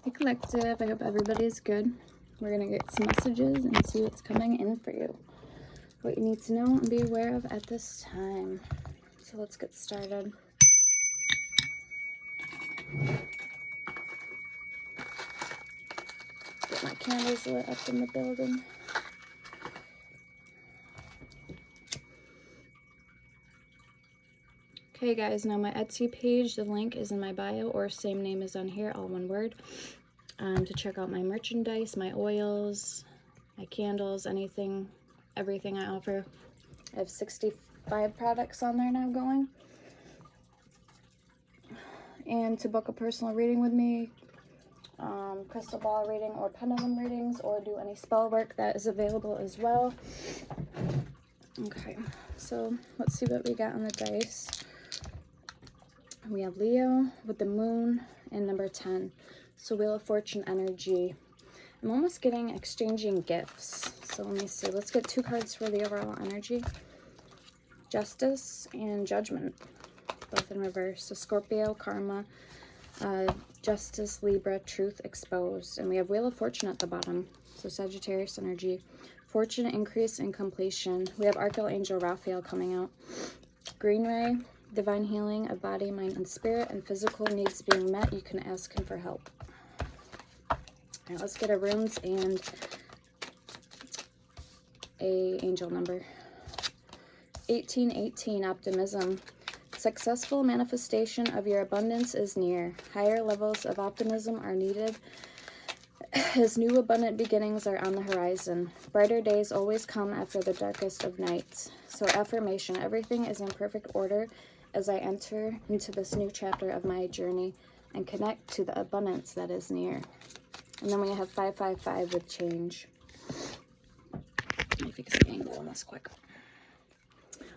Hey collective, I hope everybody's good. We're going to get some messages and see what's coming in for you. What you need to know and be aware of at this time. So let's get started. Get my candles lit up in the building. Okay guys, now my Etsy page, the link is in my bio or same name is on here, all one word. To check out my merchandise, my oils, my candles, anything, everything I offer. I have 65 products on there now going. And to book a personal reading with me, crystal ball reading or pendulum readings, or do any spell work, that is available as well. Okay, so let's see what we got on the dice. We have Leo with the moon and number 10. So Wheel of Fortune energy. I'm almost getting exchanging gifts. So let me see. Let's get 2 cards for the overall energy. Justice and Judgment. Both in reverse. So Scorpio, Karma, Justice, Libra, Truth, Exposed. And we have Wheel of Fortune at the bottom. So Sagittarius energy. Fortune, increase, and completion. We have Archangel Raphael coming out. Green Ray. Divine healing of body, mind, and spirit, and physical needs being met. You can ask him for help. All right, let's get a runes and a angel number. 1818, optimism. Successful manifestation of your abundance is near. Higher levels of optimism are needed as new abundant beginnings are on the horizon. Brighter days always come after the darkest of nights. So affirmation, everything is in perfect order as I enter into this new chapter of my journey and connect to the abundance that is near. And then we have 555 with change. Let me fix the angle on this quick.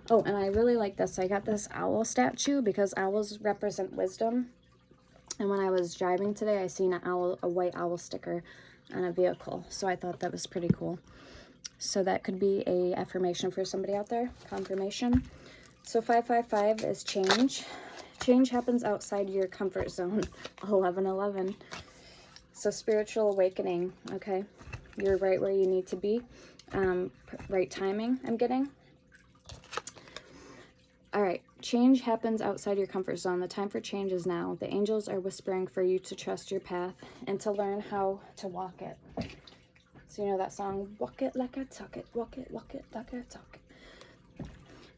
Oh, and I really like this. I got this owl statue because owls represent wisdom. And when I was driving today, I seen a white owl sticker on a vehicle. So I thought that was pretty cool. So that could be a affirmation for somebody out there. Confirmation. So 555 is change. Change happens outside your comfort zone. 1111. So spiritual awakening. Okay. You're right where you need to be. Right timing, I'm getting. All right. Change happens outside your comfort zone. The time for change is now. The angels are whispering for you to trust your path and to learn how to walk it. So you know that song, walk it like I talk it, walk it like I talk it.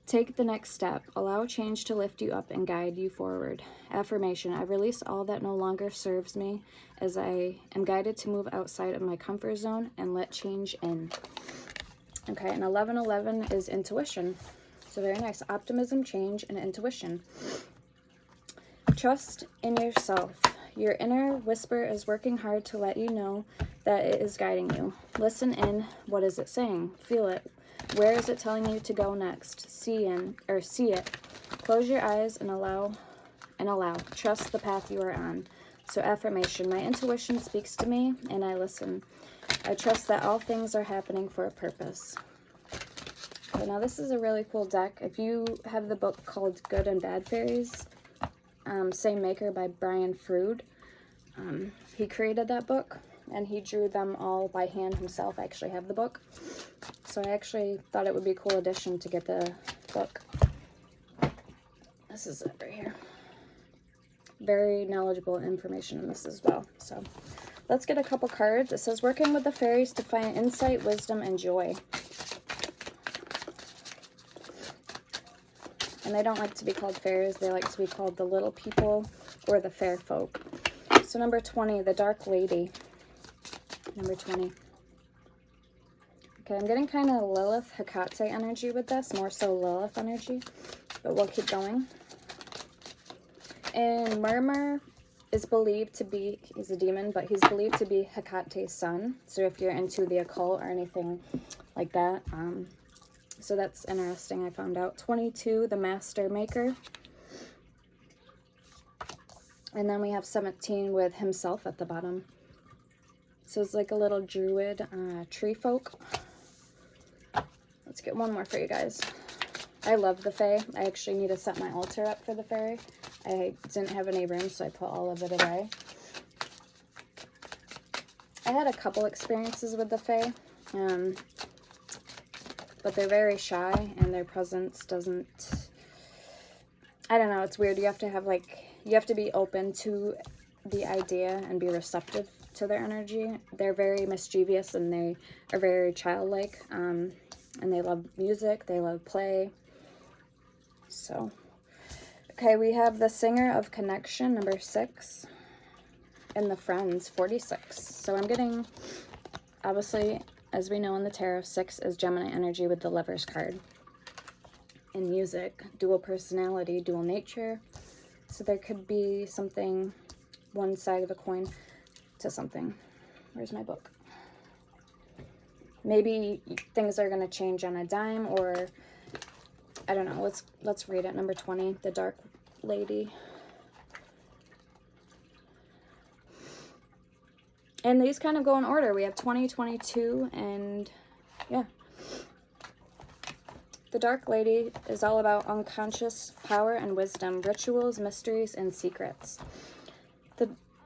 Take the next step. Allow change to lift you up and guide you forward. Affirmation, I release all that no longer serves me as I am guided to move outside of my comfort zone and let change in. Okay, and 1111 is intuition. So very nice. Optimism, change, and intuition. Trust in yourself. Your inner whisper is working hard to let you know that it is guiding you. Listen in. What is it saying? Feel it. Where is it telling you to go next? See it. Close your eyes and allow. Trust the path you are on. So affirmation. My intuition speaks to me and I listen. I trust that all things are happening for a purpose. Okay, now this is a really cool deck. If you have the book called Good and Bad Fairies, same maker by Brian Froud. He created that book and he drew them all by hand himself. I actually have the book. So I actually thought it would be a cool addition to get the book. This is it right here. Very knowledgeable information in this as well. So let's get a couple cards. It says, working with the fairies to find insight, wisdom, and joy. And they don't like to be called fairies. They like to be called the little people or the fair folk. So number 20, the Dark Lady. Number 20. Okay, I'm getting kind of Lilith Hecate energy with this. More so Lilith energy. But we'll keep going. And Murmur is believed to be, he's a demon, but he's believed to be Hecate's son. So if you're into the occult or anything like that, so that's interesting, I found out. 22, the Master Maker. And then we have 17 with himself at the bottom. So it's like a little druid tree folk. Let's get one more for you guys. I love the Fae. I actually need to set my altar up for the Fairy. I didn't have any room, so I put all of it away. I had a couple experiences with the Fae, but they're very shy, and their presence doesn't, I don't know, it's weird. You have to have, like, you have to be open to the idea and be receptive to their energy. They're very mischievous, and they are very childlike, and they love music, they love play. So, okay, we have the Singer of Connection, number 6, and the Friends, 46. So I'm getting, obviously, as we know in the tarot, 6 is Gemini energy with the Lovers card. In music, dual personality, dual nature. So there could be something, one side of a coin to something. Where's my book? Maybe things are going to change on a dime, or I don't know. Let's read it. Number 20, the Dark Lady. And these kind of go in order. We have 20, 22, and yeah. The Dark Lady is all about unconscious power and wisdom, rituals, mysteries, and secrets.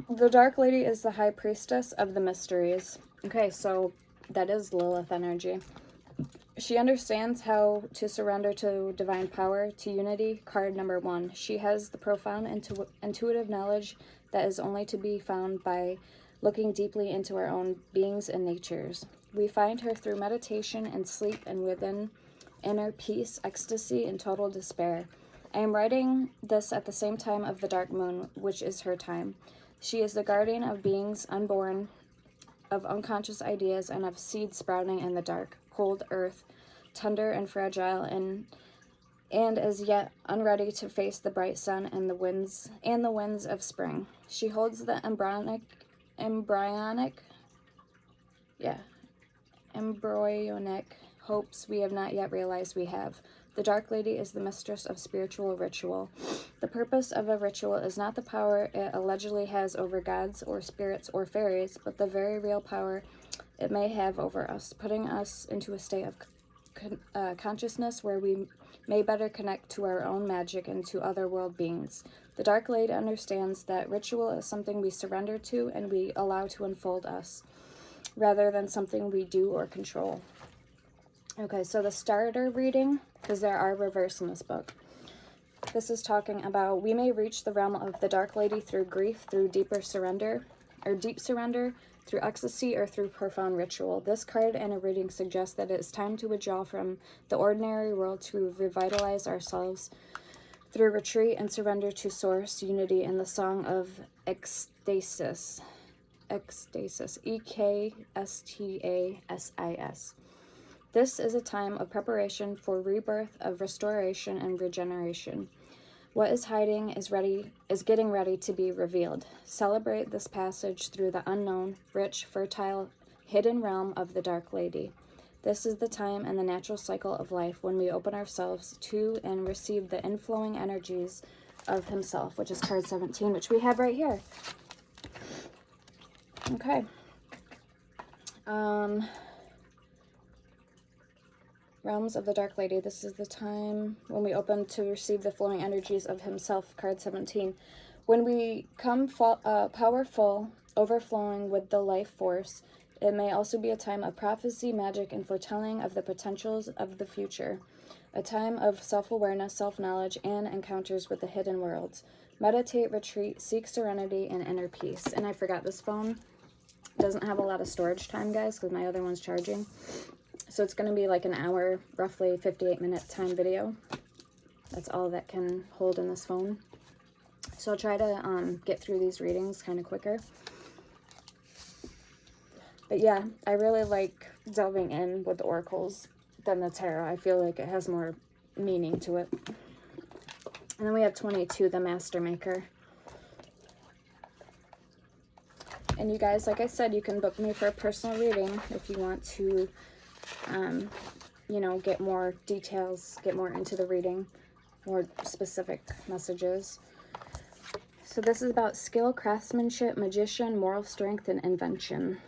The Dark Lady is the High Priestess of the mysteries. Okay, so that is Lilith energy. She understands how to surrender to divine power, to unity, card number 1. She has the profound intuitive knowledge that is only to be found by looking deeply into our own beings and natures. We find her through meditation and sleep and within inner peace, ecstasy, and total despair. I am writing this at the same time of the dark moon, which is her time. She is the guardian of beings unborn, of unconscious ideas, and of seeds sprouting in the dark, cold earth, tender and fragile, and as yet unready to face the bright sun and the winds of spring. She holds the embryonic hopes we have not yet realized we have. The Dark Lady is the mistress of spiritual ritual. The purpose of a ritual is not the power it allegedly has over gods or spirits or fairies, but the very real power it may have over us, putting us into a state of consciousness where we may better connect to our own magic and to other world beings. The Dark Lady understands that ritual is something we surrender to and we allow to unfold us, rather than something we do or control. Okay, so the starter reading, because there are reverse in this book. This is talking about we may reach the realm of the Dark Lady through grief, through deep surrender, through ecstasy, or through profound ritual. This card and a reading suggests that it is time to withdraw from the ordinary world to revitalize ourselves through retreat and surrender to source, unity, and the song of ecstasis. Ecstasis. E-K-S-T-A-S-I-S. This is a time of preparation for rebirth, of restoration and regeneration. What is hiding is getting ready to be revealed. Celebrate this passage through the unknown, rich, fertile, hidden realm of the Dark Lady. This is the time and the natural cycle of life when we open ourselves to and receive the inflowing energies of himself, which is card 17, which we have right here. Okay. Realms of the Dark Lady. This is the time when we open to receive the flowing energies of himself, card 17. When we come powerful, overflowing with the life force, it may also be a time of prophecy, magic, and foretelling of the potentials of the future. A time of self-awareness, self-knowledge, and encounters with the hidden worlds. Meditate, retreat, seek serenity, and inner peace. And I forgot this phone doesn't have a lot of storage time, guys, because my other one's charging. So it's going to be like an hour, roughly 58-minute time video. That's all that can hold in this phone. So I'll try to get through these readings kind of quicker. But yeah, I really like delving in with the oracles than the tarot. I feel like it has more meaning to it. And then we have 22, the Master Maker. And you guys, like I said, you can book me for a personal reading if you want to, you know, get more details, get more into the reading, more specific messages. So this is about skill, craftsmanship, magician, moral strength, and invention.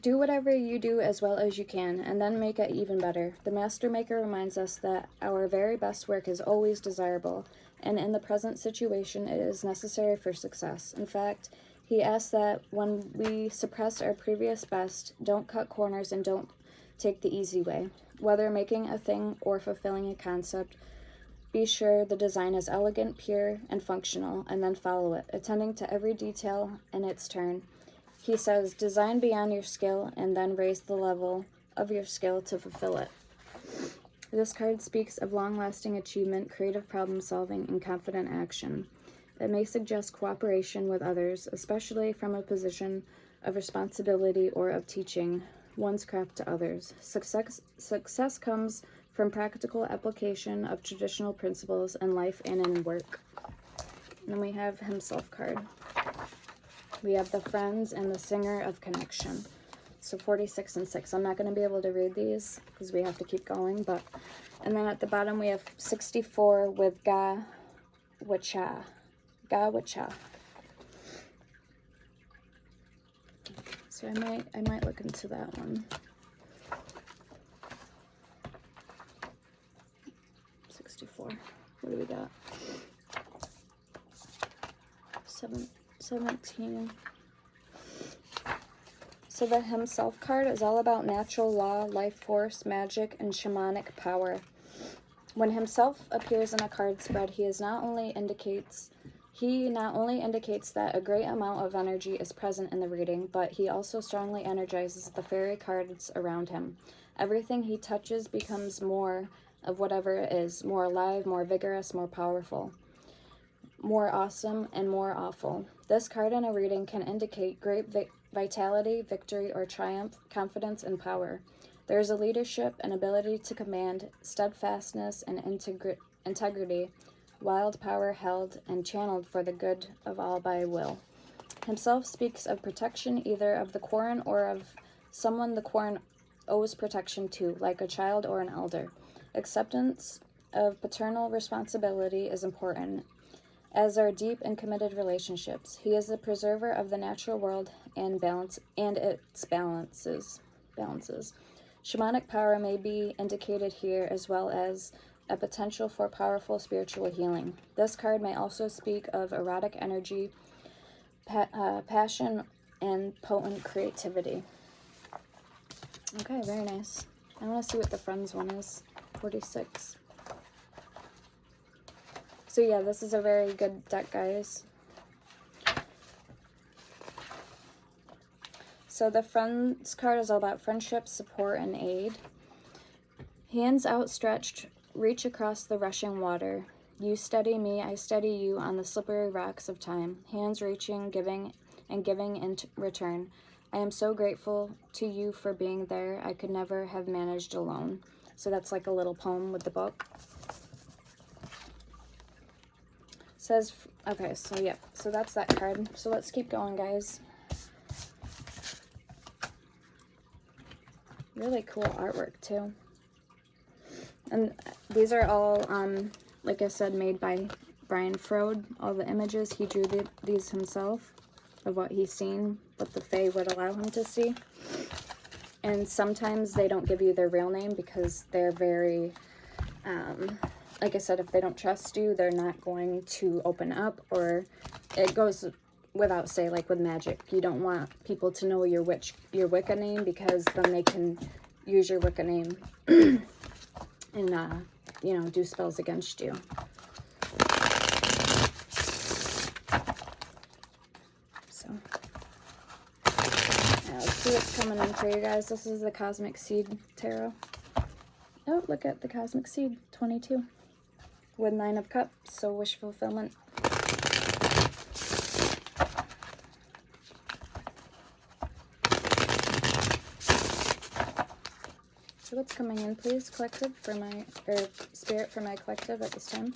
Do whatever you do as well as you can, and then make it even better. The Master Maker reminds us that our very best work is always desirable, and in the present situation it is necessary for success. In fact, he asks that when we suppress our previous best, don't cut corners and don't take the easy way. Whether making a thing or fulfilling a concept, be sure the design is elegant, pure, and functional, and then follow it, attending to every detail in its turn. He says, design beyond your skill and then raise the level of your skill to fulfill it. This card speaks of long-lasting achievement, creative problem-solving, and confident action. It may suggest cooperation with others, especially from a position of responsibility or of teaching one's craft to others. Success comes from practical application of traditional principles in life and in work. And then we have Himself card. We have the Friends and the Singer of Connection. So 46 and 6. I'm not going to be able to read these because we have to keep going. And then at the bottom we have 64 with Ga Wacha. Ga Wacha. So I might look into that one. 64. What do we got? 17. So the Himself card is all about natural law, life force, magic, and shamanic power. When Himself appears in a card spread, he not only indicates that a great amount of energy is present in the reading, but he also strongly energizes the fairy cards around him. Everything he touches becomes more of whatever it is, more alive, more vigorous, more powerful, more awesome, and more awful. This card in a reading can indicate great vitality, victory, or triumph, confidence, and power. There is a leadership and ability to command, steadfastness, and integrity, wild power held and channeled for the good of all by will. Himself speaks of protection either of the Quarren or of someone the Quarren owes protection to, like a child or an elder. Acceptance of paternal responsibility is important, as are deep and committed relationships. He is the preserver of the natural world and its balances. Shamanic power may be indicated here, as well as a potential for powerful spiritual healing. This card may also speak of erotic energy, passion, and potent creativity. Okay, very nice. I want to see what the Friends one is. 46. So yeah, this is a very good deck, guys. So the Friends card is all about friendship, support, and aid. Hands outstretched, reach across the rushing water. You steady me, I steady you on the slippery rocks of time. Hands reaching, giving, and giving in return. I am so grateful to you for being there. I could never have managed alone. So that's like a little poem with the book. Says, okay, so yep, so that's that card. So let's keep going, guys. Really cool artwork too. And these are all, like I said, made by Brian Frode. All the images, he drew these himself of what he's seen, what the Fae would allow him to see. And sometimes they don't give you their real name because they're very, like I said, if they don't trust you, they're not going to open up, or it goes without say, like with magic. You don't want people to know your Wicca name, because then they can use your Wicca name and, you know, do spells against you. So, yeah, let's see what's coming in for you guys. This is the Cosmic Seed Tarot. Oh, look at the Cosmic Seed, 22. With 9 of Cups, so wish fulfillment. So what's coming in, please, collective, for my, or spirit for my collective at this time?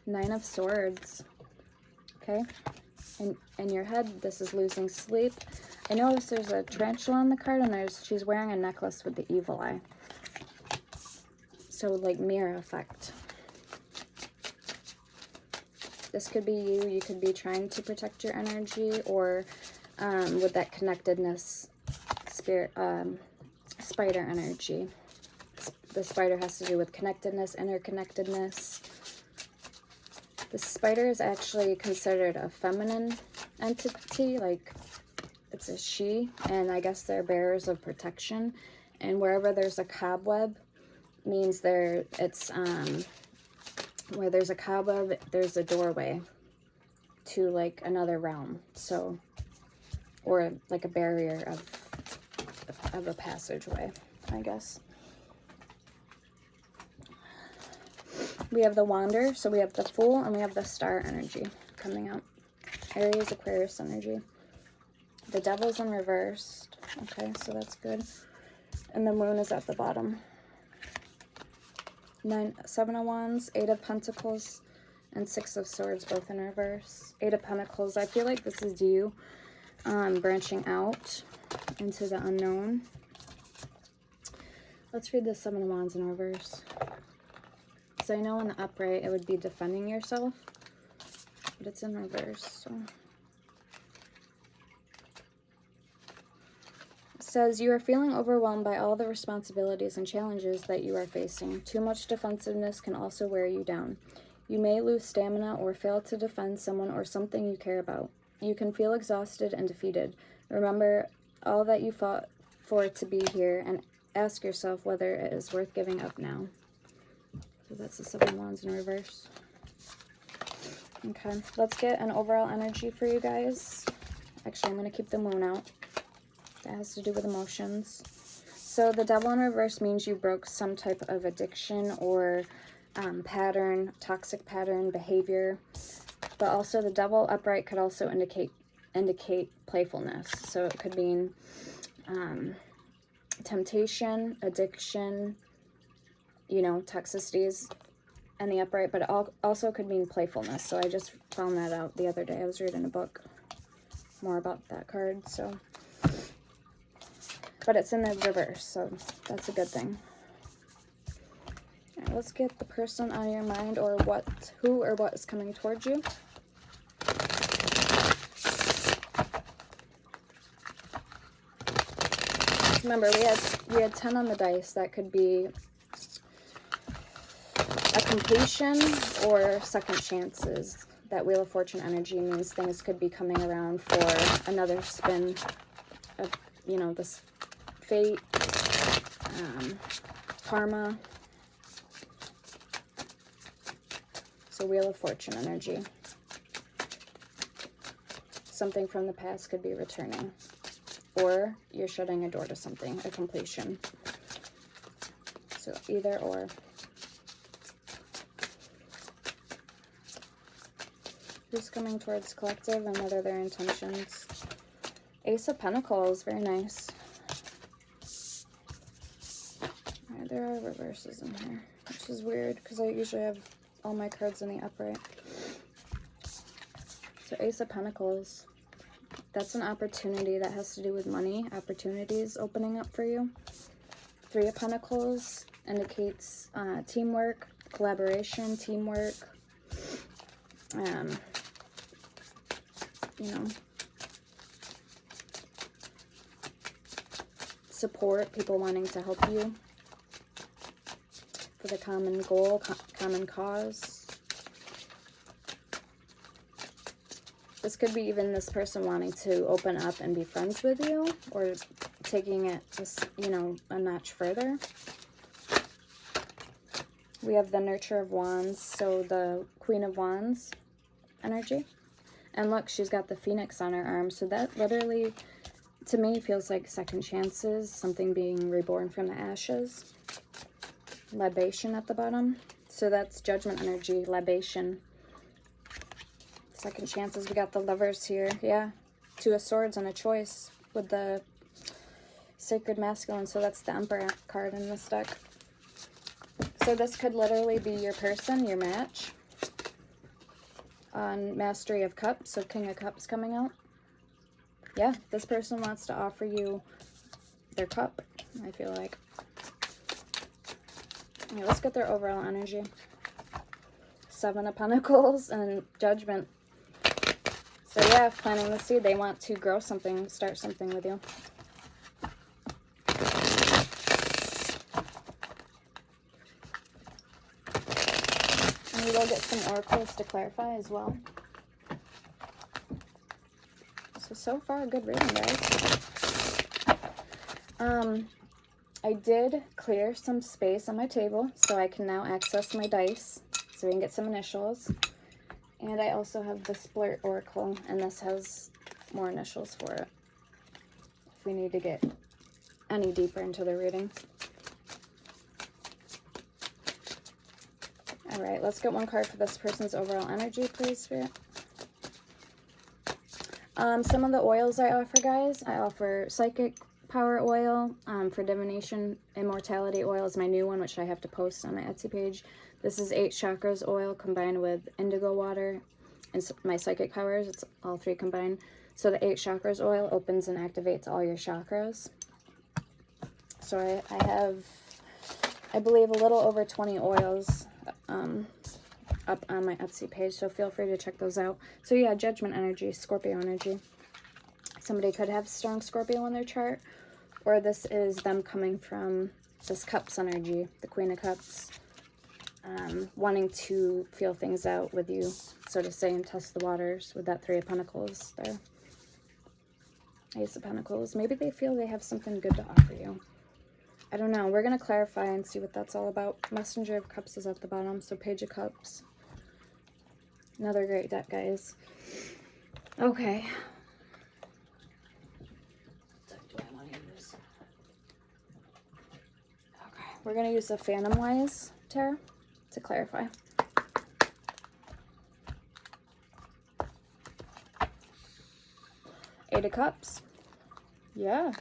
9 of Swords. Okay. In your head, this is losing sleep. I notice there's a tarantula on the card, and she's wearing a necklace with the evil eye. So, like, mirror effect. This could be you. You could be trying to protect your energy, or with that connectedness, spirit, spider energy. The spider has to do with connectedness, interconnectedness. The spider is actually considered a feminine entity, like it's a she, and I guess they're bearers of protection. And wherever there's a cobweb means where there's a cobweb, there's a doorway to like another realm. So, or like a barrier of a passageway, I guess. We have the Wander, so we have the Fool, and we have the Star energy coming out. Aries, Aquarius energy. The Devil's in reversed. Okay, so that's good. And the Moon is at the bottom. 7 of Wands, 8 of Pentacles, and 6 of Swords, both in reverse. 8 of Pentacles. I feel like this is you branching out into the unknown. Let's read the 7 of Wands in reverse. So I know in the upright it would be defending yourself, but it's in reverse. So it says you are feeling overwhelmed by all the responsibilities and challenges that you are facing. Too much defensiveness can also wear you down. You may lose stamina or fail to defend someone or something you care about. You can feel exhausted and defeated. Remember all that you fought for to be here and ask yourself whether it is worth giving up now. So that's the 7 of Wands in reverse. Okay, let's get an overall energy for you guys. Actually, I'm going to keep the Moon out. That has to do with emotions. So the Devil in reverse means you broke some type of addiction or pattern, toxic pattern, behavior. But also the Devil upright could also indicate playfulness. So it could mean temptation, addiction, you know, toxicities and the upright, but it also could mean playfulness. So I just found that out the other day. I was reading a book more about that card, so. But it's in the reverse, so that's a good thing. All right, let's get the person on your mind, or who or what is coming towards you. Remember, we had 10 on the dice. That could be a completion or second chances. That Wheel of Fortune energy means things could be coming around for another spin of, you know, this fate, karma. So Wheel of Fortune energy. Something from the past could be returning. Or you're shutting a door to something, a completion. So either or. Who's coming towards collective and what are their intentions? Ace of Pentacles, very nice. Alright, there are reverses in here, which is weird because I usually have all my cards in the upright. So Ace of Pentacles, that's an opportunity that has to do with money, opportunities opening up for you. 3 of Pentacles indicates teamwork, collaboration, teamwork, you know, support, people wanting to help you for the common goal, common cause. This could be even this person wanting to open up and be friends with you, or taking it just, you know, a notch further. We have the Nurture of Wands, so the Queen of Wands energy. And look, she's got the Phoenix on her arm, so that literally, to me, feels like second chances, something being reborn from the ashes. Libation at the bottom. So that's Judgment energy, libation. Second chances. We got the Lovers here. Yeah. 2 of Swords and a choice with the Sacred Masculine. So that's the Emperor card in this deck. So this could literally be your person, your match. On Mastery of Cups, so King of Cups coming out. Yeah, this person wants to offer you their cup, I feel like. Okay, let's get their overall energy. Seven of Pentacles and Judgment. So yeah, planting the seed. They want to grow something, start something with you. And we will get some oracles to clarify as well. So far, a good reading, guys. I did clear some space on my table, so I can now access my dice, so we can get some initials. And I also have the Splurt Oracle, and this has more initials for it, if we need to get any deeper into the reading. Alright, let's get one card for this person's overall energy, please, Spirit. Some of the oils I offer, guys, I offer Psychic Power Oil, for divination. Immortality Oil is my new one, which I have to post on my Etsy page. This is 8 Chakras Oil combined with indigo water and my Psychic Powers. It's all 3 combined. So the 8 Chakras Oil opens and activates all your chakras. So I have, I believe, a little over 20 oils up on my Etsy page, so feel free to check those out. So yeah, Judgment energy, Scorpio energy. Somebody could have strong Scorpio in their chart, or this is them coming from this Cups energy, the Queen of Cups, wanting to feel things out with you, so to say, and test the waters with that 3 of Pentacles there. Ace of Pentacles. Maybe they feel they have something good to offer you. I don't know. We're going to clarify and see what that's all about. Messenger of Cups is at the bottom, so Page of Cups. Another great deck, guys. Okay. What deck do I want to use? Okay. We're going to use the Phantom Wise Tarot to clarify. Eight of Cups. Yeah.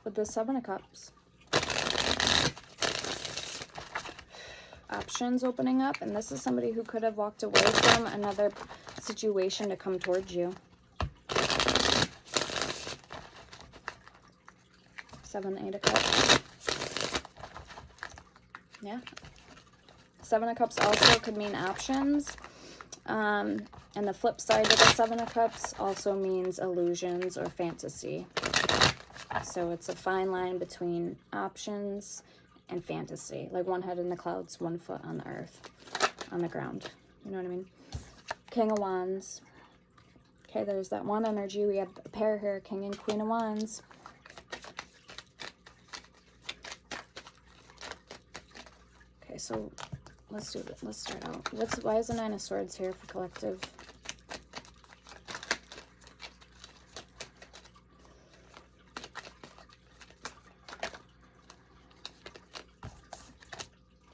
With the 7 of Cups. Options opening up, and this is somebody who could have walked away from another situation to come towards you. 7, 8 of Cups. Yeah. 7 of Cups also could mean options. And the flip side of the 7 of Cups also means illusions or fantasy. So it's a fine line between options and fantasy. Like one head in the clouds, 1 foot on the earth, on the ground. You know what I mean? King of Wands. Okay, there's that one energy. We have a pair here, King and Queen of Wands. Okay, so let's do this. Let's start out. Why is the 9 of Swords here for collective?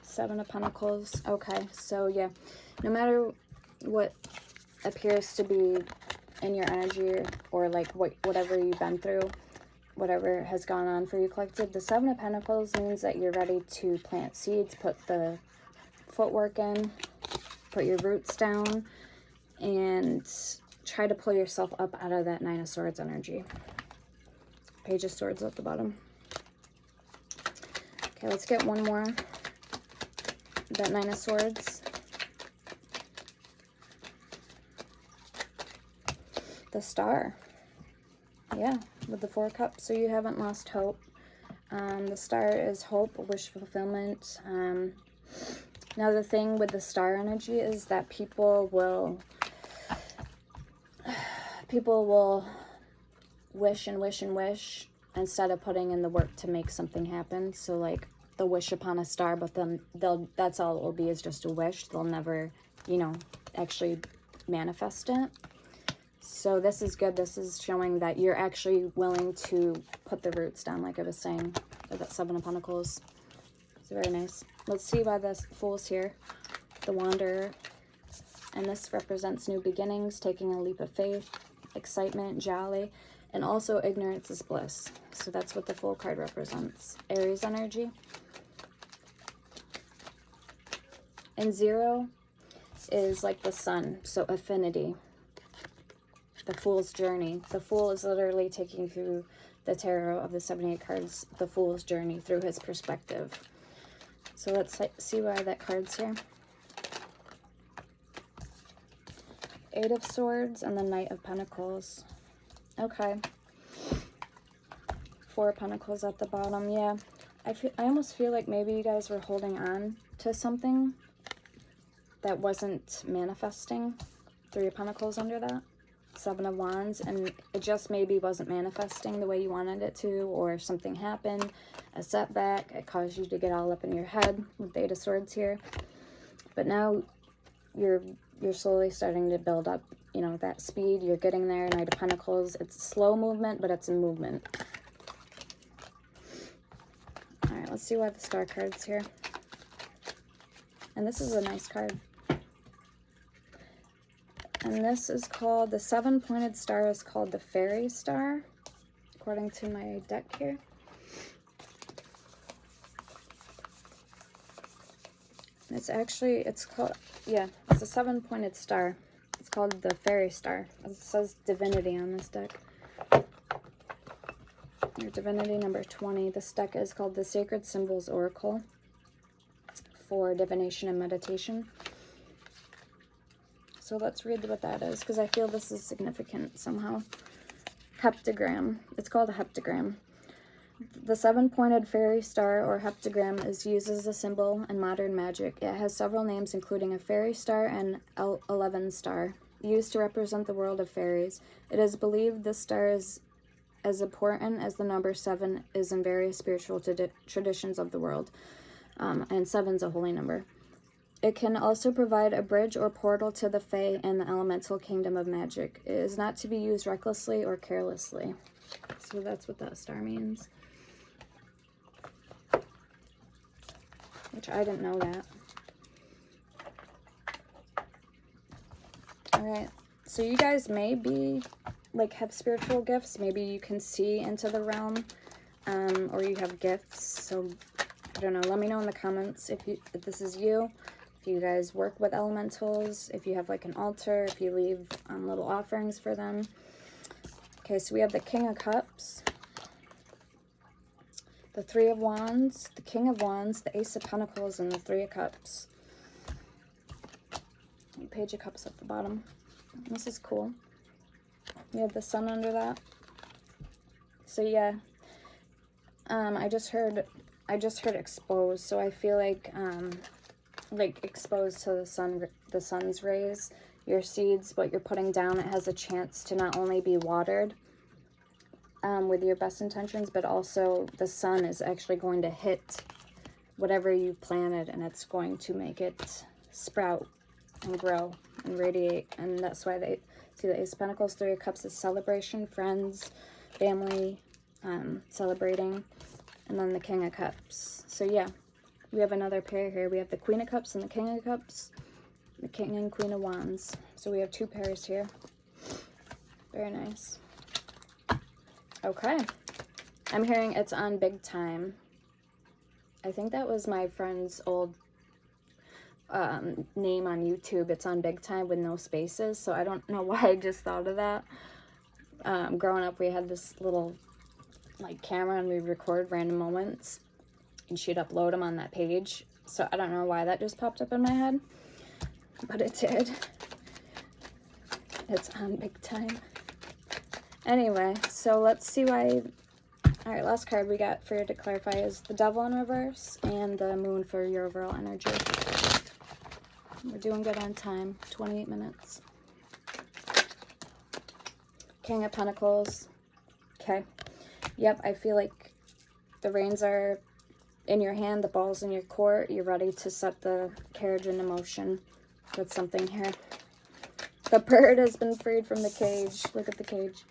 Seven of Pentacles. Okay, so yeah, no matter what appears to be in your energy, or like whatever you've been through, whatever has gone on for you, collective, the 7 of Pentacles means that you're ready to plant seeds, put the footwork in, put your roots down, and try to pull yourself up out of that 9 of Swords energy. Page of Swords at the bottom. Okay, let's get one more. That 9 of Swords. The Star. Yeah, with the 4 Cups, so you haven't lost hope. The Star is hope, wish fulfillment. Now the thing with the Star energy is that people will wish and wish and wish instead of putting in the work to make something happen. So like, they'll wish upon a star, but then that's all it will be, is just a wish. They'll never, you know, actually manifest it. So this is good. This is showing that you're actually willing to put the roots down, like I was saying, with that 7 of Pentacles. It's very nice. Let's see why this Fool's here. The Wanderer. And this represents new beginnings, taking a leap of faith, excitement, jolly, and also ignorance is bliss. So that's what the Fool card represents. Aries energy. And 0 is like the sun, so affinity. The Fool's journey. The Fool is literally taking through the tarot of the 78 cards, the Fool's journey through his perspective. So let's see why that card's here. Eight of Swords and the Knight of Pentacles. Okay. Four of Pentacles at the bottom. Yeah. I almost feel like maybe you guys were holding on to something that wasn't manifesting. Three of Pentacles under that. Seven of Wands, and it just maybe wasn't manifesting the way you wanted it to, or something happened, a setback, it caused you to get all up in your head with the Eight of Swords here. But now you're slowly starting to build up, you know, that speed. You're getting there. Knight of Pentacles. It's a slow movement, but it's a movement. All right, let's see why the Star card's here. And this is a nice card. And this is called, the seven-pointed star is called the Fairy Star, according to my deck here. It's actually, it's called, yeah, it's a seven-pointed star. It's called the Fairy Star. It says Divinity on this deck. Your Divinity number 20. This deck is called the Sacred Symbols Oracle for divination and meditation. So let's read what that is, because I feel this is significant somehow. Heptagram. It's called a heptagram. The seven-pointed fairy star or heptagram is used as a symbol in modern magic. It has several names, including a fairy star and 11 star, used to represent the world of fairies. It is believed this star is as important as the number 7 is in various spiritual traditions of the world, and 7's a holy number. It can also provide a bridge or portal to the Fae and the elemental kingdom of magic. It is not to be used recklessly or carelessly. So that's what that star means. Which I didn't know that. Alright, so you guys may be, like, have spiritual gifts. Maybe you can see into the realm, or you have gifts. So, I don't know. Let me know in the comments if this is you. If you guys work with elementals, if you have like an altar, if you leave little offerings for them. Okay, so we have the King of Cups, the Three of Wands, the King of Wands, the Ace of Pentacles, and the Three of Cups. Page of Cups at the bottom. This is cool. We have the Sun under that. So yeah, I just heard exposed. So I feel like exposed to the sun's rays, your seeds, what you're putting down, it has a chance to not only be watered with your best intentions, but also the sun is actually going to hit whatever you planted, and it's going to make it sprout and grow and radiate. And that's why they see the Ace of Pentacles. Three of Cups is celebration, friends, family, celebrating, and then the King of Cups. So yeah, we have another pair here. We have the Queen of Cups and the King of Cups, the King and Queen of Wands. So we have two pairs here. Very nice. Okay. I'm hearing it's on Big Time. I think that was my friend's old name on YouTube. It's on Big Time with no spaces. So I don't know why I just thought of that. Growing up, we had this little like camera and we record random moments, and she'd upload them on that page. So I don't know why that just popped up in my head, but it did. It's on Big Time. Anyway, so let's see why. All right, last card we got for you to clarify is the Devil in reverse and the Moon for your overall energy. We're doing good on time, 28 minutes. King of Pentacles. Okay. Yep, I feel like the reins are in your hand, the ball's in your court. You're ready to set the carriage into motion with something here. The bird has been freed from the cage. Look at the cage.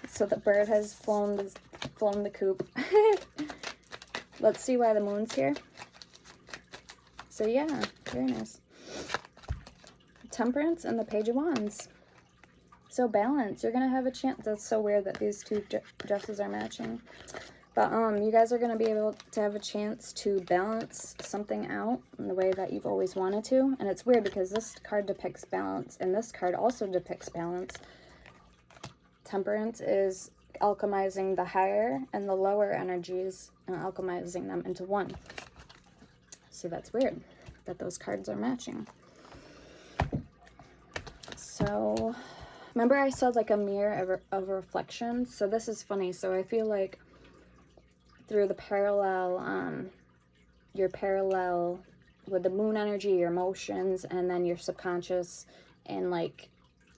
So the bird has flown the coop. Let's see why the Moon's here. So yeah, very nice. Temperance and the Page of Wands. So balance. You're going to have a chance. That's so weird that these two dresses are matching. But you guys are going to be able to have a chance to balance something out in the way that you've always wanted to. And it's weird because this card depicts balance, and this card also depicts balance. Temperance is alchemizing the higher and the lower energies and alchemizing them into one. So that's weird that those cards are matching. So So, remember I said like a mirror of a reflection? So this is funny. So I feel like through the parallel, your parallel with the moon energy, your emotions, and then your subconscious and like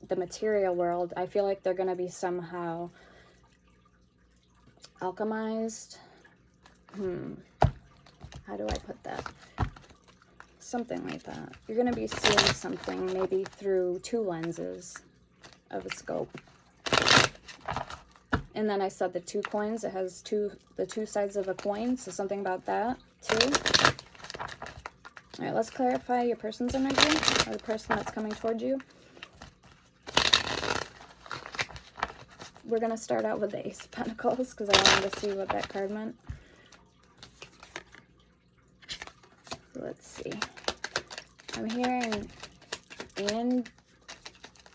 the material world, I feel like they're going to be somehow alchemized. How do I put that? Something like that. You're going to be seeing something maybe through two lenses of a scope. And then I said the 2 coins. It has the two sides of a coin. So something about that too. All right, let's clarify your person's energy, or the person that's coming toward you. We're going to start out with the Ace of Pentacles because I wanted to see what that card meant. Let's see. I'm hearing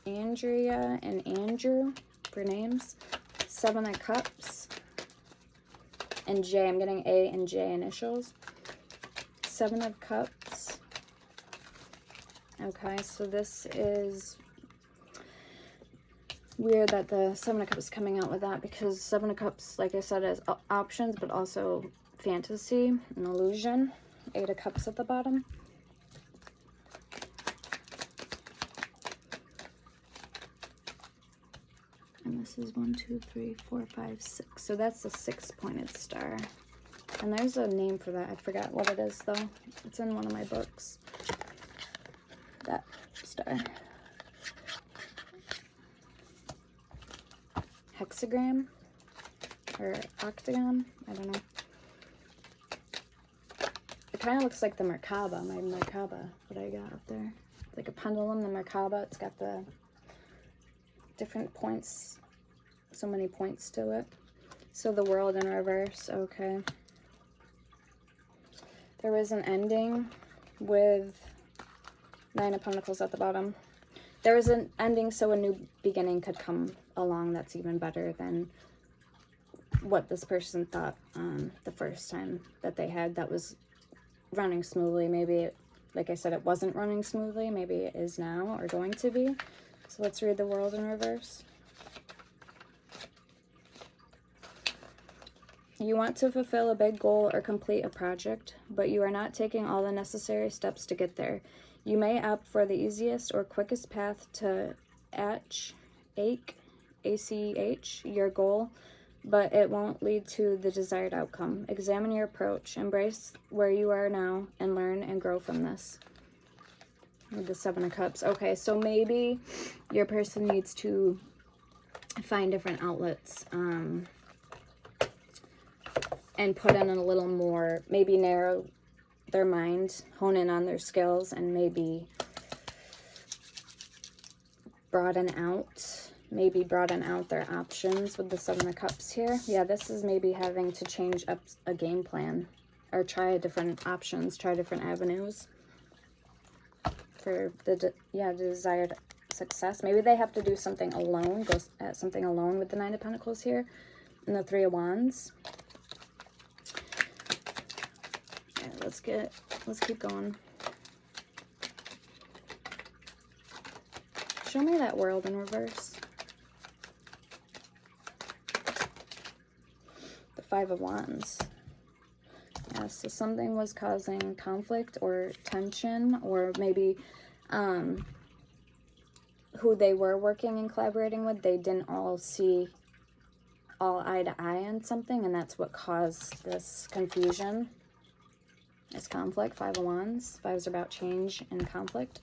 Andrea and Andrew for names. 7 of Cups. And J. I'm getting A and J initials. 7 of Cups. Okay, so this is weird that the 7 of Cups is coming out with that, because 7 of Cups, like I said, is options, but also fantasy and illusion. 8 of Cups at the bottom. And this is 1, 2, 3, 4, 5, 6. So that's the 6-pointed star. And there's a name for that. I forgot what it is, though. It's in one of my books. That star. Hexagram? Or octagon? I don't know. It kind of looks like the Merkaba, my Merkaba, what I got up there. It's like a pendulum, the Merkaba. It's got the different points, so many points to it. So the World in reverse, okay. There was an ending with 9 of Pentacles at the bottom. There was an ending, so a new beginning could come along that's even better than what this person thought the first time that they had that was running smoothly. Maybe, like I said, it wasn't running smoothly. Maybe it is now or going to be. So let's read the World in reverse. You want to fulfill a big goal or complete a project, but you are not taking all the necessary steps to get there. You may opt for the easiest or quickest path to ACH, your goal, but it won't lead to the desired outcome. Examine your approach, embrace where you are now, and learn and grow from this. With the 7 of Cups. Okay, so maybe your person needs to find different outlets and put in a little more, maybe narrow their mind, hone in on their skills, and maybe broaden out their options with the 7 of Cups here. Yeah, this is maybe having to change up a game plan or try different options, try different avenues for the desired success. Maybe they have to do something alone, go at something alone with the 9 of Pentacles here and the 3 of Wands. Okay, let's keep going. Show me that World in reverse. The 5 of Wands. Yeah, so something was causing conflict or tension, or maybe who they were working and collaborating with, they didn't all see all eye to eye on something, and that's what caused this confusion. It's conflict. 5 of Wands. 5s are about change and conflict.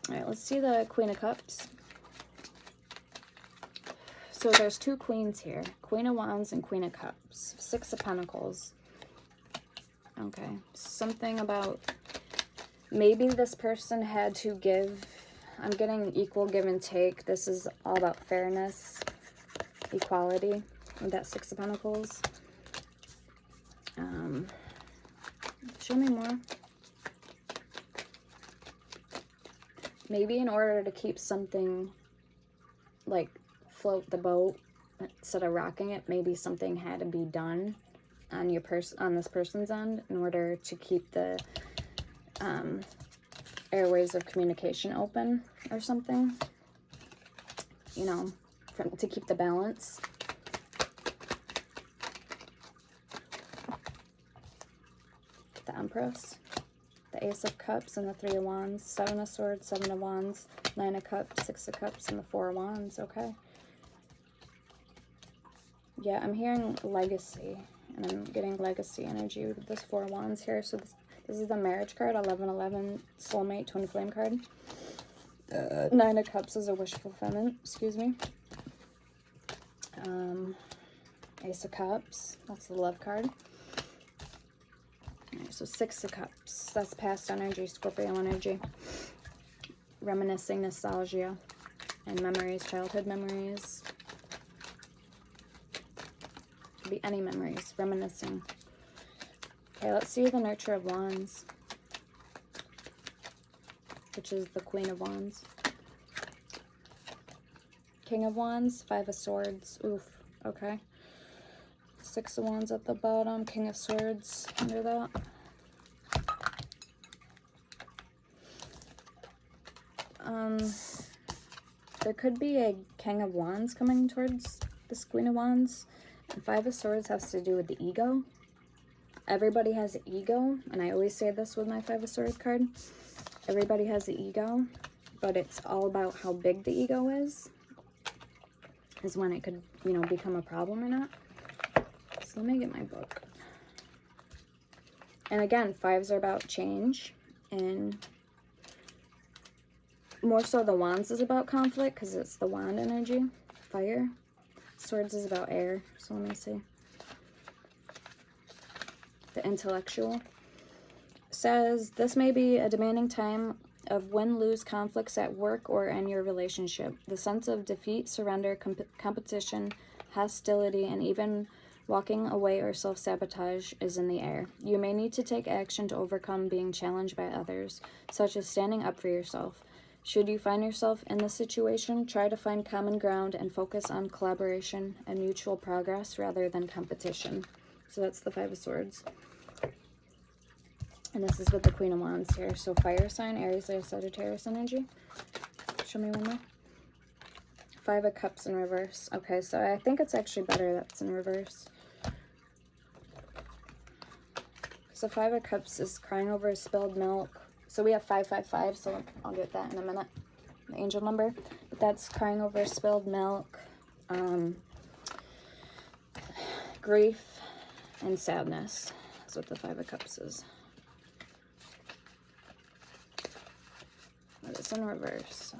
All right, let's see the Queen of Cups. So there's 2 queens here. Queen of Wands and Queen of Cups. 6 of Pentacles. Okay, something about maybe this person had to give. I'm getting equal give and take. This is all about fairness, equality with that 6 of Pentacles. Show me more. Maybe in order to keep something, like float the boat instead of rocking it, maybe something had to be done on this person's end in order to keep the airways of communication open or something, you know, to keep the balance. The Empress, the Ace of Cups, and the Three of Wands, Seven of Swords, Seven of Wands, Nine of Cups, Six of Cups, and the Four of Wands. Okay. Yeah, I'm hearing legacy, and I'm getting legacy energy with this Four of Wands here. So this is the marriage card, 1111, soulmate, twin flame card. Nine of Cups is a wish fulfillment, excuse me. Ace of Cups, that's the love card. Right, so Six of Cups, that's past energy, Scorpio energy. Reminiscing, nostalgia, and memories, childhood memories. Could be any memories, reminiscing. Okay, let's see the Nurture of Wands, which is the Queen of Wands. King of Wands, Five of Swords, oof, okay. Six of Wands at the bottom, King of Swords under that. There could be a King of Wands coming towards this Queen of Wands. And Five of Swords has to do with the ego. Everybody has an ego, and I always say this with my Five of Swords card. Everybody has an ego, but it's all about how big the ego is when it could, you know, become a problem or not. So let me get my book. And again, fives are about change, and more so the Wands is about conflict because it's the wand energy, fire. Swords is about air, so let me see. The intellectual says this may be a demanding time of win-lose conflicts at work or in your relationship. The sense of defeat, surrender, competition, hostility, and even walking away or self-sabotage is in the air. You may need to take action to overcome being challenged by others, such as standing up for yourself. Should you find yourself in this situation, try to find common ground and focus on collaboration and mutual progress rather than competition. So that's the Five of Swords. And this is with the Queen of Wands here. So fire sign, Aries, Leo, Sagittarius energy. Show me one more. Five of Cups in reverse. Okay, so I think it's actually better that's in reverse. So Five of Cups is crying over spilled milk. So we have 555, so I'll get that in a minute, the angel number. But that's crying over spilled milk, grief, and sadness. That's what the Five of Cups is. But it's in reverse. So.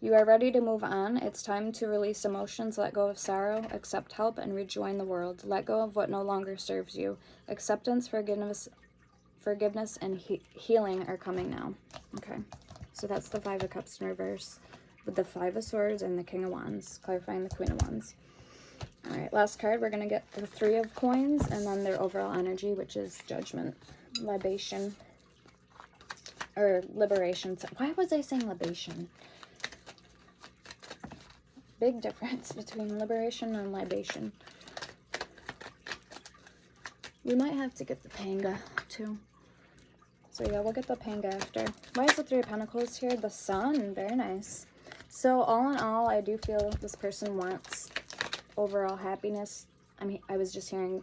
You are ready to move on. It's time to release emotions, let go of sorrow, accept help, and rejoin the world. Let go of what no longer serves you. Acceptance, forgiveness, and healing are coming now. Okay, so that's the Five of Cups in reverse with the Five of Swords and the King of Wands, clarifying the Queen of Wands. All right, last card, we're going to get the Three of Coins and then their overall energy, which is Judgment, Libation, or Liberation. Why was I saying Libation? Big difference between Liberation and Libation. We might have to get the Panga too. So yeah, we'll get the Panga after. Why is the Three of Pentacles here? The Sun, very nice. So all in all, I do feel this person wants overall happiness. I mean, I was just hearing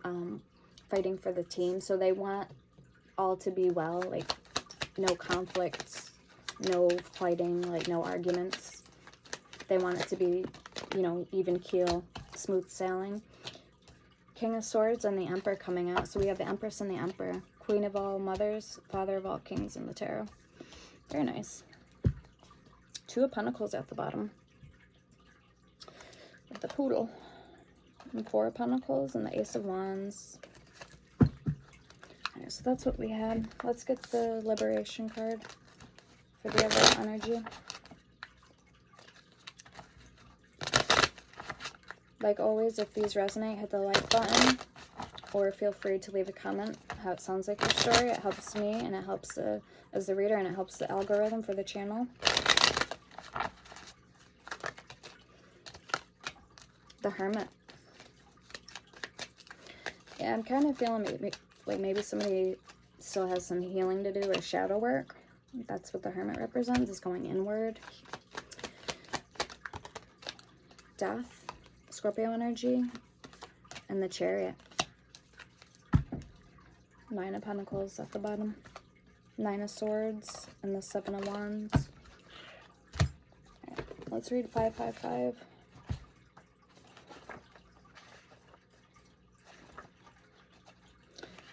fighting for the team. So they want all to be well, like no conflicts, no fighting, like no arguments. They want it to be, you know, even keel, smooth sailing. King of Swords and the Emperor coming out. So we have the Empress and the Emperor. Queen of all mothers, father of all kings in the tarot. Very nice. Two of Pentacles at the bottom. With the Poodle. And Four of Pentacles and the Ace of Wands. Alright, so that's what we had. Let's get the Liberation card for the overall energy. Like always, if these resonate, hit the like button. Or feel free to leave a comment how it sounds like your story. It helps me and it helps as the reader, and it helps the algorithm for the channel. The Hermit. Yeah, I'm kind of feeling maybe somebody still has some healing to do or shadow work. That's what the Hermit represents, is going inward. Death, Scorpio energy, and the Chariot. 9 of Pentacles at the bottom. 9 of Swords and the 7 of Wands. Right, let's read 555.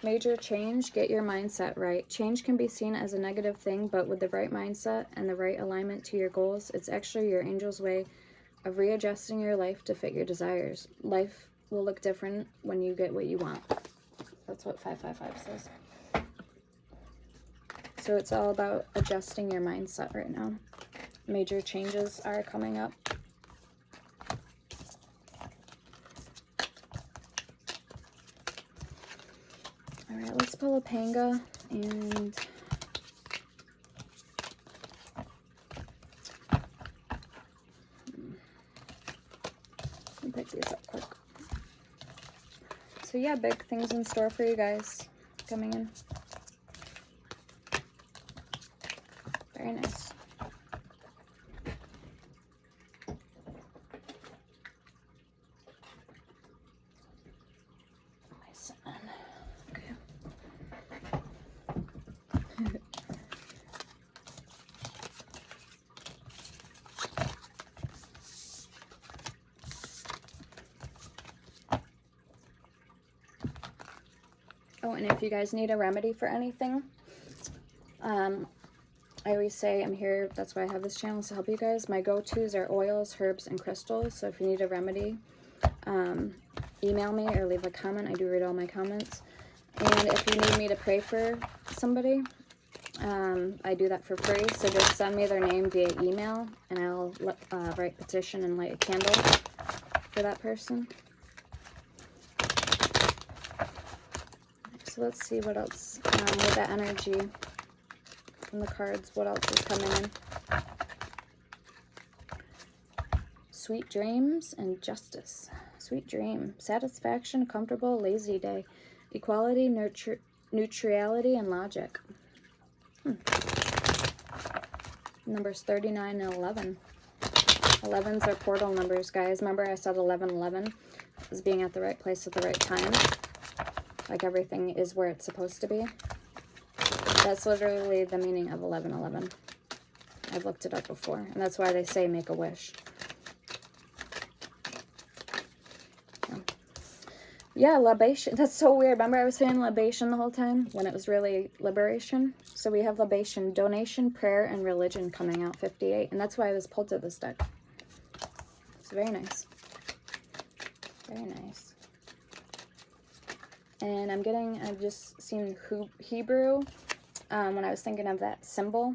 Major change, get your mindset right. Change can be seen as a negative thing, but with the right mindset and the right alignment to your goals, it's actually your angel's way of readjusting your life to fit your desires. Life will look different when you get what you want. That's what 555 says. So it's all about adjusting your mindset right now. Major changes are coming up. All right, let's pull a Panga and pick these up quick. So yeah, big things in store for you guys coming in. Very nice. Nice. Okay. Oh, and if you guys need a remedy for anything, I always say I'm here, that's why I have this channel, to help you guys. My go-tos are oils, herbs, and crystals. So if you need a remedy, email me or leave a comment. I do read all my comments. And if you need me to pray for somebody, I do that for free. So just send me their name via email, and I'll write petition and light a candle for that person. So let's see what else with that energy from the cards, what else is coming in. Sweet dreams and justice. Sweet dream. Satisfaction, comfortable, lazy day. Equality, neutrality, and logic. Numbers 39 and 11. 11s are portal numbers, guys. Remember I said 1111 is being at the right place at the right time. Like everything is where it's supposed to be. That's literally the meaning of 1111. I've looked it up before, and that's why they say make a wish. Yeah, libation. That's so weird. Remember I was saying libation the whole time when it was really liberation? So we have libation, donation, prayer, and religion coming out 58. And that's why I was pulled to this deck. It's very nice. Very nice. And I've just seen Hebrew when I was thinking of that symbol.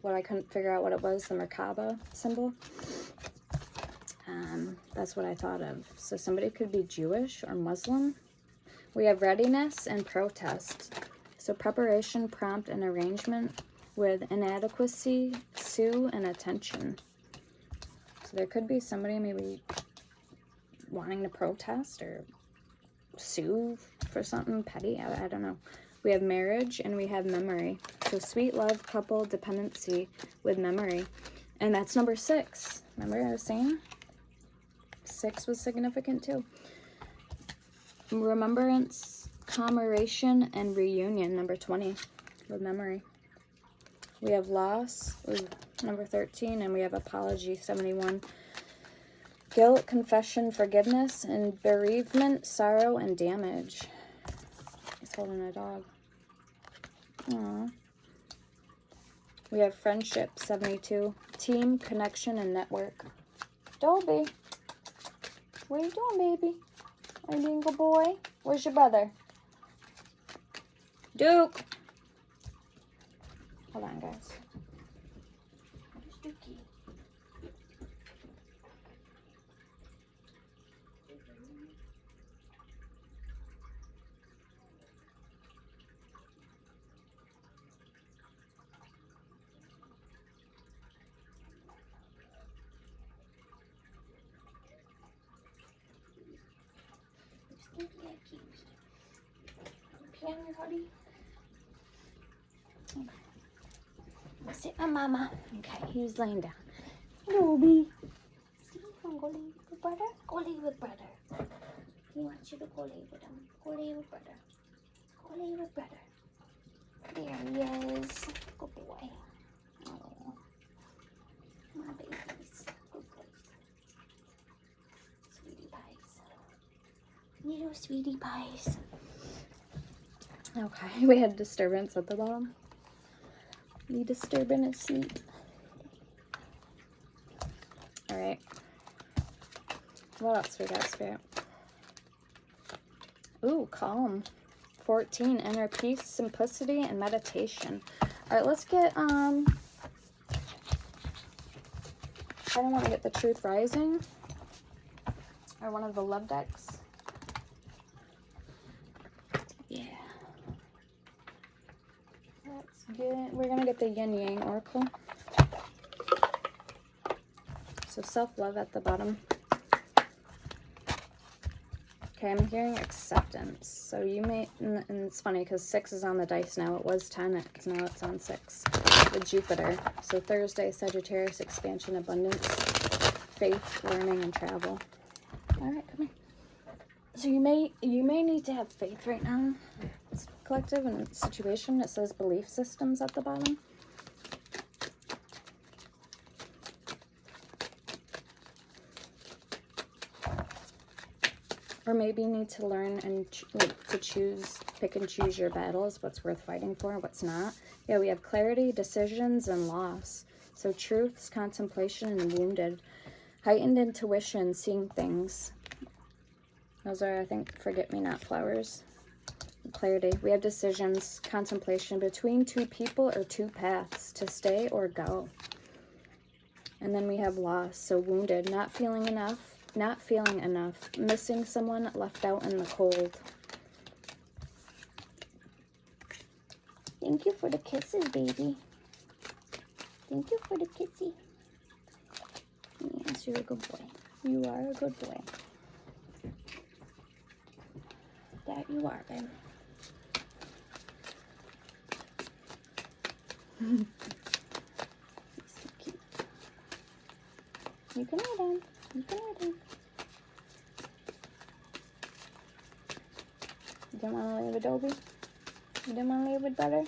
What I couldn't figure out what it was, the Merkaba symbol. That's what I thought of. So somebody could be Jewish or Muslim. We have readiness and protest. So preparation, prompt, and arrangement with inadequacy, sue, and attention. So there could be somebody maybe wanting to protest or sue for something petty. I don't know. We have marriage and we have memory. So sweet love, couple, dependency with memory. And that's number 6. Remember I was saying? 6 was significant too. Remembrance, commemoration, and reunion, number 20, with memory. We have loss, number 13, and we have apology, 71. Guilt, confession, forgiveness, and bereavement, sorrow, and damage. He's holding a dog. Aww. We have friendship, 72. Team, connection, and network. Dolby. What are you doing, baby? Are you being a good boy? Where's your brother? Duke. Hold on, guys. Where's Dookie? Pee on your hoodie? Okay. Sit my mama. Okay, he was laying down. Ruby. See, I'm going to lay with brother. Go lay with brother. He wants you to go lay with him. Go lay with brother. Go lay with brother. There he is. Good boy. Oh, my babies. Good boys. Sweetie pies. Little sweetie pies. Okay, we had disturbance at the bottom. The disturbance is sweet. Alright. What else we got, Spirit? Ooh, calm. 14, inner peace, simplicity, and meditation. Alright, let's get, I don't want to get the Truth Rising. Or one of the love decks. Yeah. Let's get, we're going to get the Yin Yang Oracle. So self-love at the bottom. Okay, I'm hearing acceptance. So you may, and it's funny because 6 is on the dice now. It was 10, now it's on 6 with Jupiter. So Thursday, Sagittarius, expansion, abundance, faith, learning, and travel. All right, come here. So you may need to have faith right now. It's collective and situation. It says belief systems at the bottom. Or maybe you need to learn and to choose, pick and choose your battles, what's worth fighting for, what's not. Yeah, we have clarity, decisions, and loss. So truths, contemplation, and wounded. Heightened intuition, seeing things. Those are, I think, forget-me-not flowers. Clarity. We have decisions, contemplation between two people or two paths, to stay or go. And then we have loss, so wounded, not feeling enough, missing someone, left out in the cold. Thank you for the kisses, baby. Thank you for the kissy. Yes, you're a good boy. You are a good boy. That you are, babe. So cute. You can lay down. You can lay down. You don't want to lay with Dobie? You don't want to lay with Butter?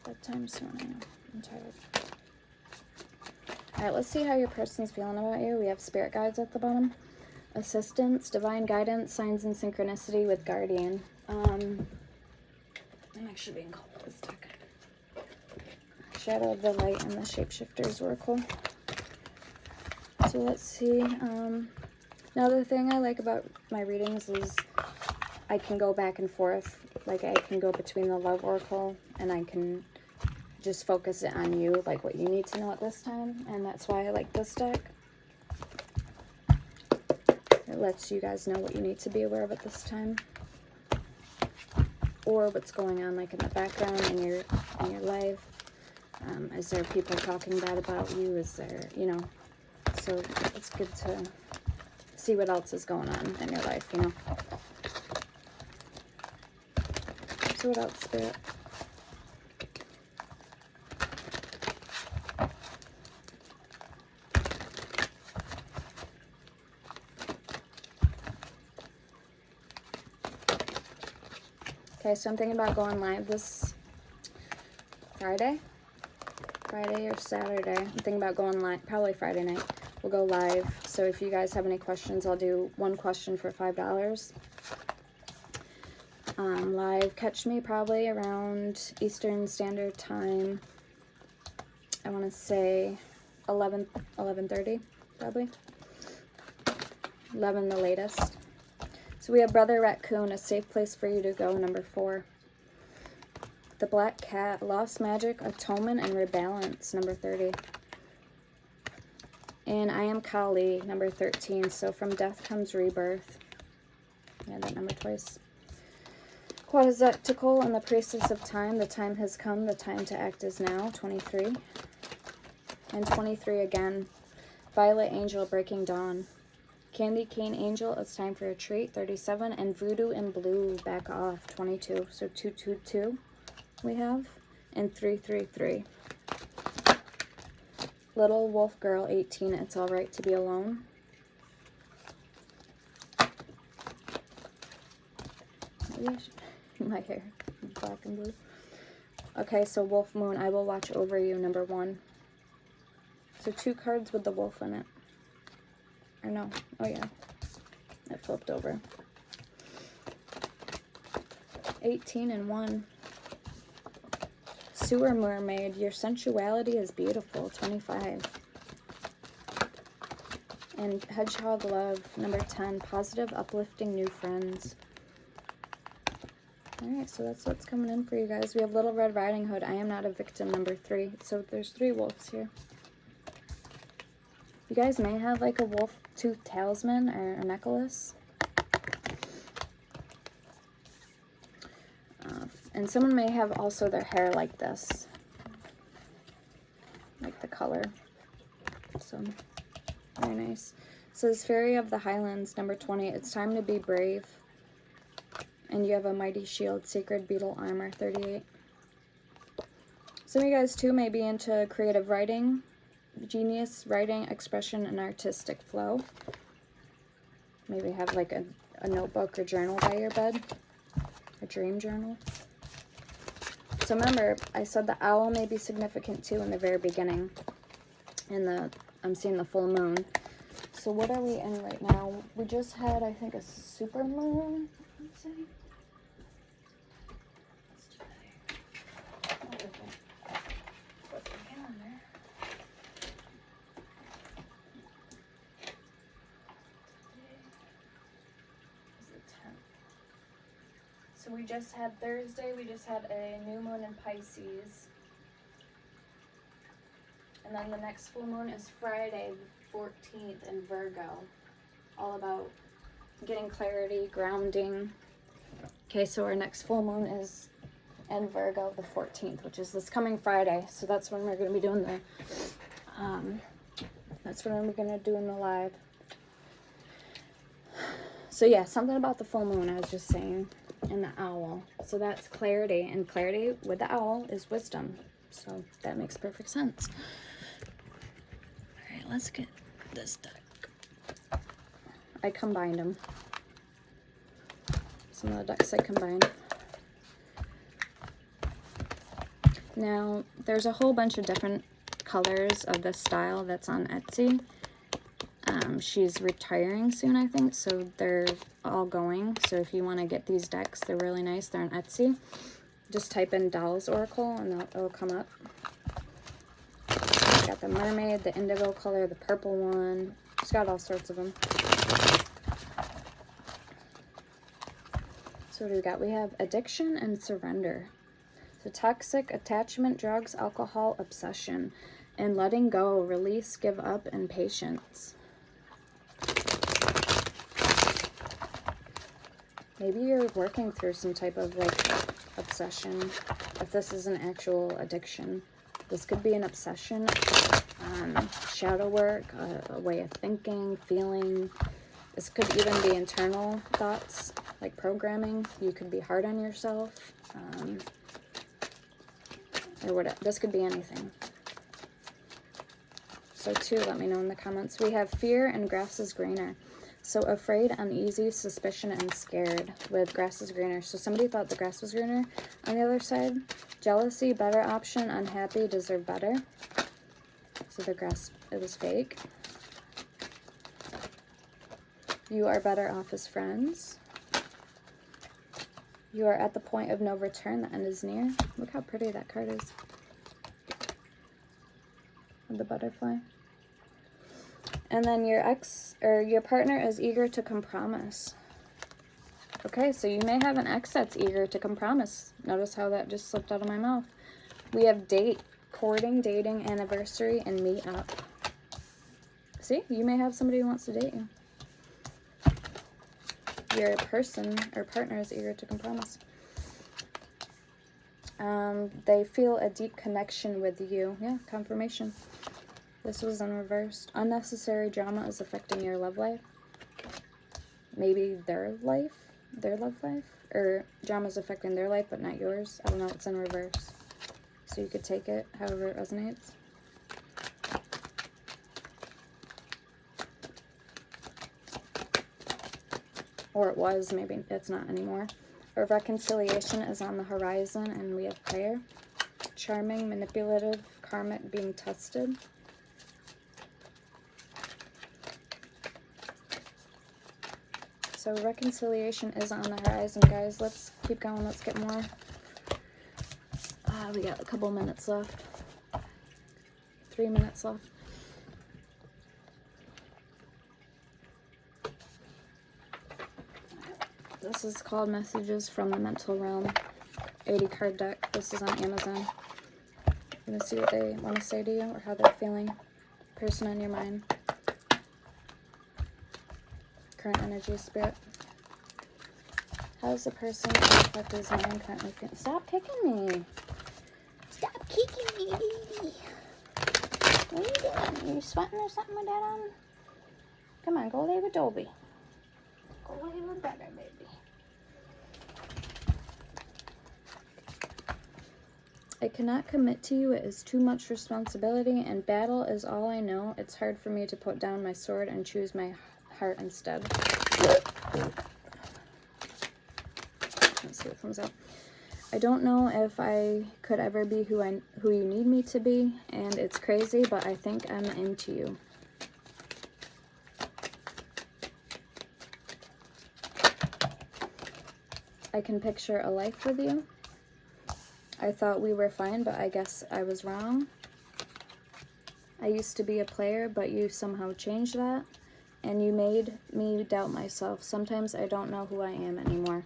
Bedtime soon, I know. I'm tired. Alright, let's see how your person's feeling about you. We have spirit guides at the bottom. Assistance, divine guidance, signs and synchronicity with guardian. I'm actually being cold this deck. Shadow of the Light and the Shapeshifters Oracle. So let's see. Another thing I like about my readings is I can go back and forth. Like I can go between the Love Oracle and I can just focus it on you, like what you need to know at this time. And that's why I like this deck. It lets you guys know what you need to be aware of at this time. Or what's going on like in the background in your life. Is there people talking bad about you? Is there, you know, so it's good to see what else is going on in your life, you know. So what else, Spirit? Okay, so I'm thinking about going live this Friday or Saturday. I'm thinking about going live, probably Friday night. We'll go live. So if you guys have any questions, I'll do one question for $5. Live, catch me probably around Eastern Standard Time. I want to say 11:30, probably. 11 the latest. So we have Brother Raccoon, a safe place for you to go, number 4. The Black Cat, lost magic, atonement, and rebalance, number 30. And I am Kali, number 13. So from death comes rebirth. Yeah, that number twice. Quasical and the Priestess of Time. The time has come. The time to act is now. 23. And 23 again. Violet Angel, Breaking Dawn. Candy Cane Angel, it's time for a treat. 37. And Voodoo in Blue, back off. 22. So 222. we have, and 333. Little Wolf Girl 18, It's Alright to Be Alone. Maybe I should, my hair, black and blue. Okay, so Wolf Moon, I Will Watch Over You, number 1. So 2 cards with the wolf in it. Or no, oh yeah, it flipped over. 18 and 1. Sewer Mermaid, Your Sensuality is Beautiful, 25. And Hedgehog Love, number 10, Positive, Uplifting New Friends. Alright, so that's what's coming in for you guys. We have Little Red Riding Hood, I Am Not a Victim, number 3. So there's 3 wolves here. You guys may have like a wolf tooth talisman or a necklace. And someone may have also their hair like this. Like the color. So, very nice. It says Fairy of the Highlands, number 20. It's time to be brave. And you have a Mighty Shield, Sacred Beetle Armor, 38. Some of you guys too may be into creative writing, genius writing, expression, and artistic flow. Maybe have like a notebook or journal by your bed. A dream journal. So remember, I said the owl may be significant too in the very beginning. I'm seeing the full moon. So what are we in right now? We just had, I think, a super moon. Let's see. Let's do that. Flip the calendar. Today is the 10th. So we just had Thursday, we just had a new moon in Pisces. And then the next full moon is Friday, the 14th in Virgo. All about getting clarity, grounding. Okay, so our next full moon is in Virgo, the 14th, which is this coming Friday. So that's when we're going to be doing the, live. So yeah, something about the full moon, I was just saying. And the owl. So that's clarity. And clarity with the owl is wisdom. So that makes perfect sense. Alright, let's get this deck. I combined them. Some of the decks I combined. Now, there's a whole bunch of different colors of this style that's on Etsy. She's retiring soon, I think, so they're all going. So if you want to get these decks, they're really nice. They're on Etsy. Just type in Dolls Oracle and it'll come up. Got the mermaid, the indigo color, the purple one. She's got all sorts of them. So what do we got? We have addiction and surrender. So toxic attachment, drugs, alcohol, obsession, and letting go, release, give up, and patience. Maybe you're working through some type of like obsession. If this is an actual addiction, this could be an obsession, shadow work, a way of thinking, feeling. This could even be internal thoughts, like programming. You could be hard on yourself, or whatever. This could be anything. So too, let me know in the comments. We have fear and grass is greener. So afraid, uneasy, suspicion, and scared with grass is greener. So somebody thought the grass was greener on the other side. Jealousy, better option, unhappy, deserve better. So the grass, it was fake. You are better off as friends. You are at the point of no return. The end is near. Look how pretty that card is. With the butterfly. And then your ex or your partner is eager to compromise. Okay, so you may have an ex that's eager to compromise. Notice how that just slipped out of my mouth. We have date, courting, dating, anniversary, and meet up. See, you may have somebody who wants to date you. Your person or partner is eager to compromise. They feel a deep connection with you. Yeah, confirmation. This was in reverse. Unnecessary drama is affecting your love life. Maybe their life. their love life, or drama's affecting their life but not yours. I don't know, it's in reverse. So you could take it however it resonates. Or it was, maybe it's not anymore. Or reconciliation is on the horizon, and we have prayer. Charming, manipulative, karmic, being tested. So reconciliation is on the horizon, guys. Let's keep going. Let's get more. We got a couple minutes left. 3 minutes left. This is called Messages from the Mental Realm. 80 card deck. This is on Amazon. I'm going to see what they want to say to you or how they're feeling. Person on your mind. Current energy, spirit. How does the person affect his mind currently feeling? Stop kicking me. Stop kicking me, baby. What are you doing? Are you sweating or something with that on? Come on, go lay with Dolby. Go lay with brother, baby. I cannot commit to you. It is too much responsibility, and battle is all I know. It's hard for me to put down my sword and choose my heart instead. Let's see what comes up. I don't know if I could ever be who you need me to be, and it's crazy, but I think I'm into you. I can picture a life with you. I thought we were fine, but I guess I was wrong. I used to be a player, but you somehow changed that, and you made me doubt myself. Sometimes I don't know who I am anymore.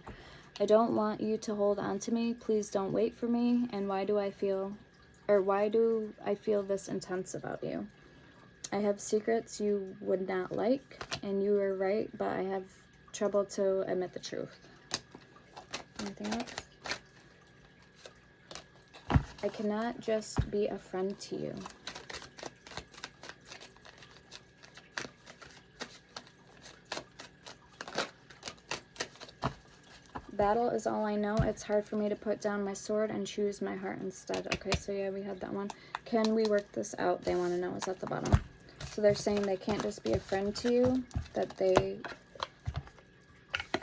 I don't want you to hold on to me. Please don't wait for me. And why do I feel this intense about you? I have secrets you would not like, and you were right, but I have trouble to admit the truth. Anything else? I cannot just be a friend to you. Battle is all I know. It's hard for me to put down my sword and choose my heart instead. Okay, so yeah, we had that one. Can we work this out? They want to know. Is at the bottom. So they're saying they can't just be a friend to you, that they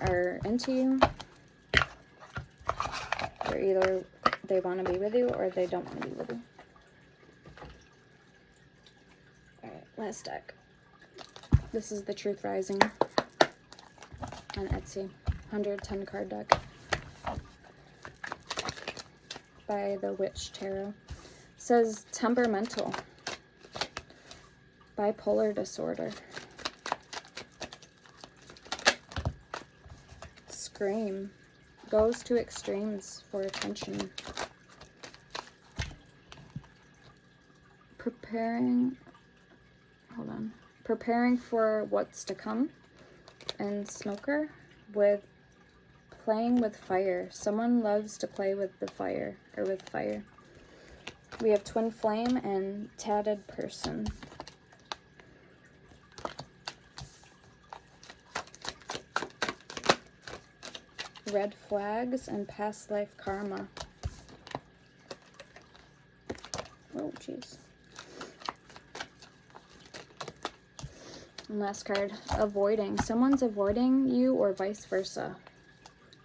are into you. Or either they want to be with you or they don't want to be with you. Alright, last deck. This is the Truth Rising on Etsy. 110 card deck by the Witch Tarot. It says temperamental, bipolar disorder, scream, goes to extremes for attention, preparing for what's to come, and smoker, with playing with fire. Someone loves to play with the fire, or with fire. We have twin flame and tatted person. Red flags and past life karma. Oh, jeez. And last card, avoiding. Someone's avoiding you or vice versa,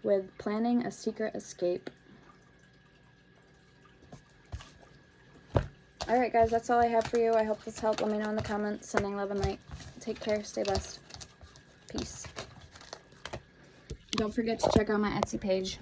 with planning a secret escape. Alright guys, that's all I have for you. I hope this helped. Let me know in the comments. Sending love and light. Take care. Stay blessed. Peace. Don't forget to check out my Etsy page.